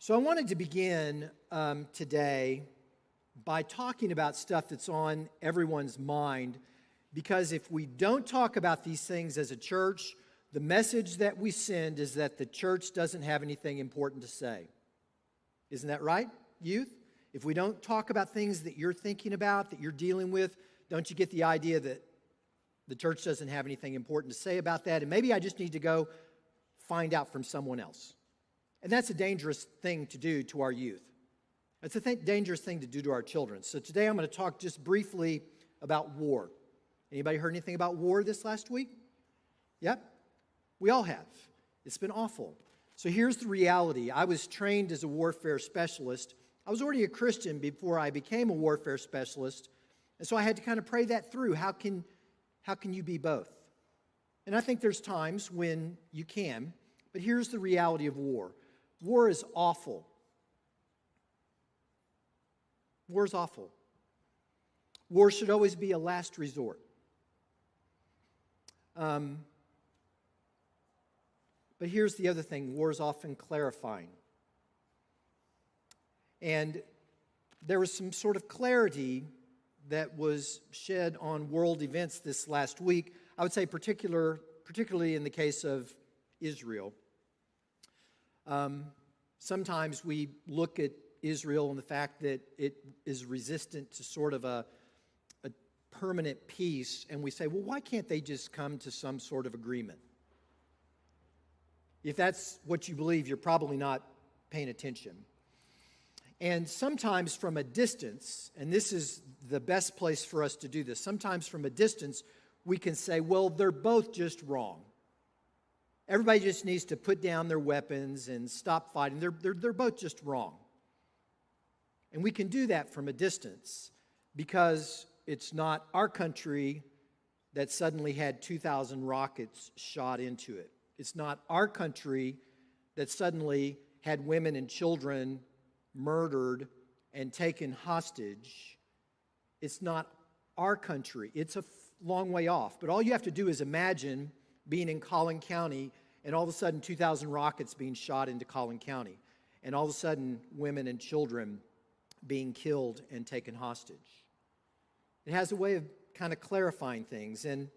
So I wanted to begin today by talking about stuff that's on everyone's mind, because if we don't talk about these things as a church, the message that we send is that the church doesn't have anything important to say. Isn't that right, youth? If we don't talk about things that you're thinking about, that you're dealing with, don't you get the idea that the church doesn't have anything important to say about that? And maybe I just need to go find out from someone else. And that's a dangerous thing to do to our youth. It's a dangerous thing to do to our children. So today I'm going to talk just briefly about war. Anybody heard anything about war this last week? Yep, we all have. It's been awful. So here's the reality. I was trained as a warfare specialist. I was already a Christian before I became a warfare specialist. And so I had to kind of pray that through. How can you be both? And I think there's times when you can. But here's the reality of war. War is awful. War is awful. War should always be a last resort. But here's the other thing. War is often clarifying. And there was some sort of clarity that was shed on world events this last week. I would say particularly in the case of Israel. Sometimes we look at Israel and the fact that it is resistant to sort of a permanent peace, and we say, well, why can't they just come to some sort of agreement? If that's what you believe, you're probably not paying attention. And sometimes from a distance, and this is the best place for us to do this, sometimes from a distance we can say, well, they're both just wrong. Everybody just needs to put down their weapons and stop fighting. They're both just wrong. And we can do that from a distance because it's not our country that suddenly had 2,000 rockets shot into it. It's not our country that suddenly had women and children murdered and taken hostage. It's not our country. It's a long way off. But all you have to do is imagine being in Collin County and all of a sudden 2,000 rockets being shot into Collin County, and all of a sudden women and children being killed and taken hostage. It has a way of kind of clarifying things, and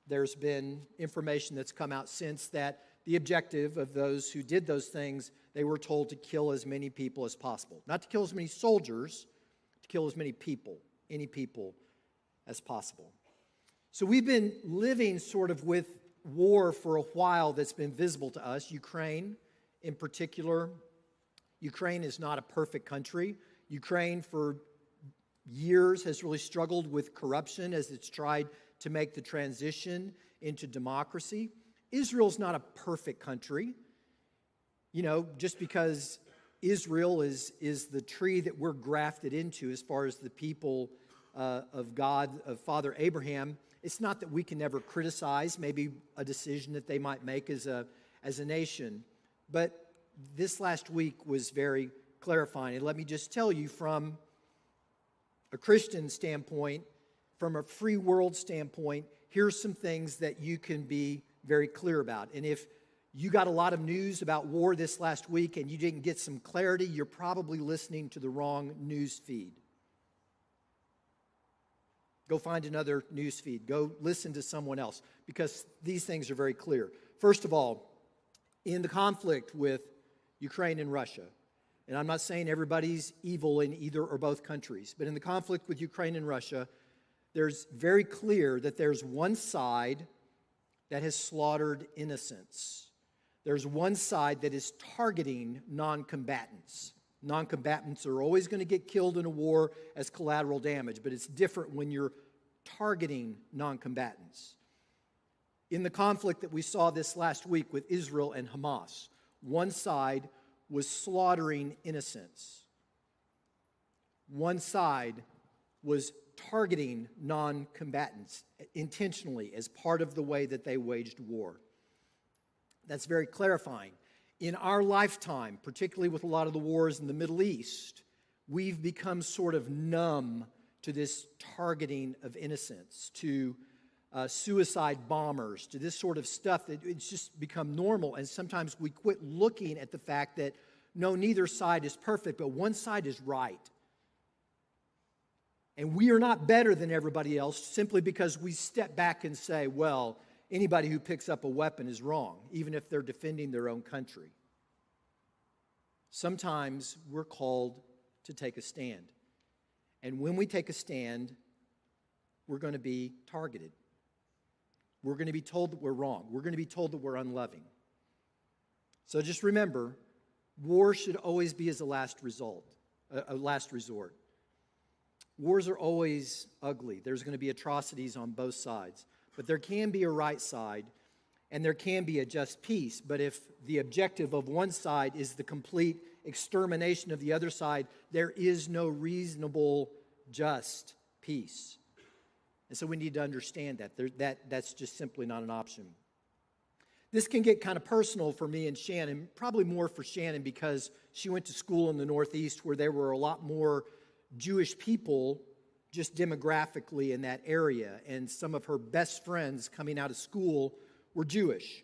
there's been information that's come out since that the objective of those who did those things, they were told to kill as many people as possible. Not to kill as many soldiers, to kill as many people, any people as possible. So we've been living sort of with war for a while that's been visible to us. Ukraine in particular. Ukraine is not a perfect country. Ukraine for years has really struggled with corruption as it's tried to make the transition into democracy. Israel's not a perfect country. You know, just because Israel is the tree that we're grafted into as far as the people of God, of Father Abraham, it's not that we can never criticize maybe a decision that they might make as a nation. But this last week was very clarifying. And let me just tell you, from a Christian standpoint, from a free world standpoint, here's some things that you can be very clear about. And if you got a lot of news about war this last week and you didn't get some clarity, you're probably listening to the wrong news feed. Go find another news feed. Go listen to someone else, because these things are very clear. First of all, in the conflict with Ukraine and Russia, and I'm not saying everybody's evil in either or both countries, but in the conflict with Ukraine and Russia, there's very clear that there's one side that has slaughtered innocents. There's one side that is targeting non-combatants. Non-combatants are always going to get killed in a war as collateral damage, but it's different when you're targeting non-combatants. In the conflict that we saw this last week with Israel and Hamas, one side was slaughtering innocents. One side was targeting non-combatants intentionally as part of the way that they waged war. That's very clarifying. In our lifetime, particularly with a lot of the wars in the Middle East, we've become sort of numb to this targeting of innocents, to suicide bombers, to this sort of stuff that it's just become normal. And sometimes we quit looking at the fact that No, neither side is perfect, but one side is right. And we are not better than everybody else simply because we step back and say, well, anybody who picks up a weapon is wrong, even if they're defending their own country. Sometimes we're called to take a stand. And when we take a stand, we're going to be targeted. We're going to be told that we're wrong. We're going to be told that we're unloving. So just remember, war should always be as a last resort. Wars are always ugly. There's going to be atrocities on both sides. But there can be a right side, and there can be a just peace. But if the objective of one side is the complete extermination of the other side, there is no reasonable, just peace. And so we need to understand that. That's just simply not an option. This can get kind of personal for me and Shannon, probably more for Shannon because she went to school in the Northeast where there were a lot more Jewish people just demographically in that area, and some of her best friends coming out of school were Jewish.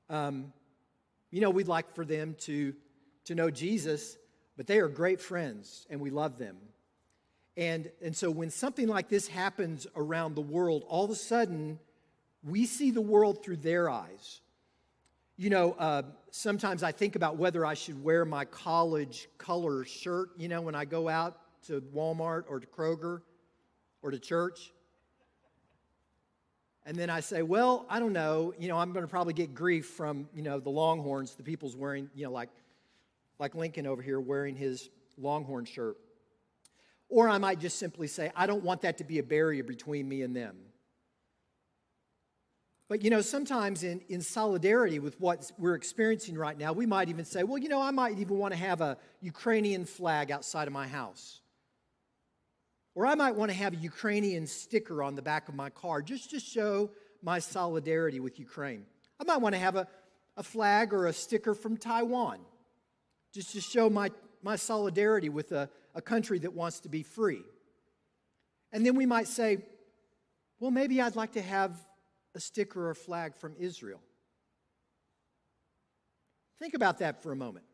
We'd like for them to know Jesus, but they are great friends, and we love them. And so when something like this happens around the world, all of a sudden, we see the world through their eyes. Sometimes I think about whether I should wear my college color shirt, when I go out to Walmart or to Kroger or to church. And then I say, well, I don't know. I'm going to probably get grief from, the Longhorns, the people's wearing, like Lincoln over here wearing his Longhorn shirt. Or I might just simply say, I don't want that to be a barrier between me and them. But, sometimes in solidarity with what we're experiencing right now, we might even say, well, I might even want to have a Ukrainian flag outside of my house. Or I might want to have a Ukrainian sticker on the back of my car just to show my solidarity with Ukraine. I might want to have a flag or a sticker from Taiwan just to show my solidarity with a country that wants to be free. And then we might say, well, maybe I'd like to have a sticker or a flag from Israel. Think about that for a moment.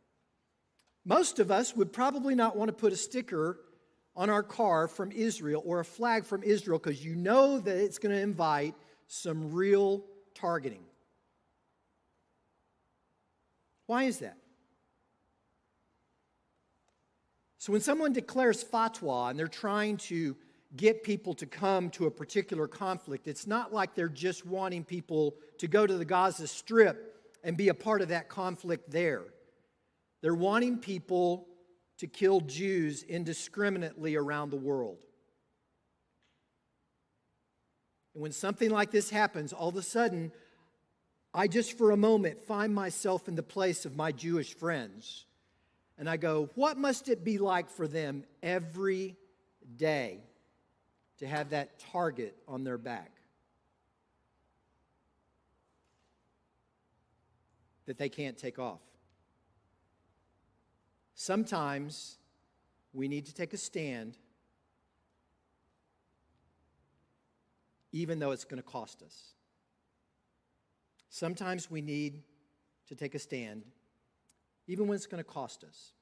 Most of us would probably not want to put a sticker on our car from Israel or a flag from Israel because you know that it's going to invite some real targeting. Why is that? So when someone declares fatwa and they're trying to get people to come to a particular conflict, it's not like they're just wanting people to go to the Gaza Strip and be a part of that conflict there. They're wanting people to kill Jews indiscriminately around the world. And when something like this happens, all of a sudden, I just for a moment find myself in the place of my Jewish friends. And I go, what must it be like for them every day to have that target on their back that they can't take off? Sometimes we need to take a stand even though it's going to cost us. Sometimes we need to take a stand even when it's going to cost us.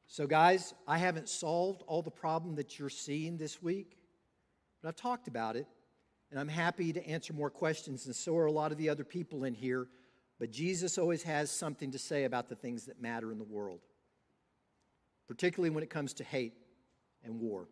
So guys, I haven't solved all the problem that you're seeing this week, but I've talked about it, and I'm happy to answer more questions, and so are a lot of the other people in here, but Jesus always has something to say about the things that matter in the world, particularly when it comes to hate and war.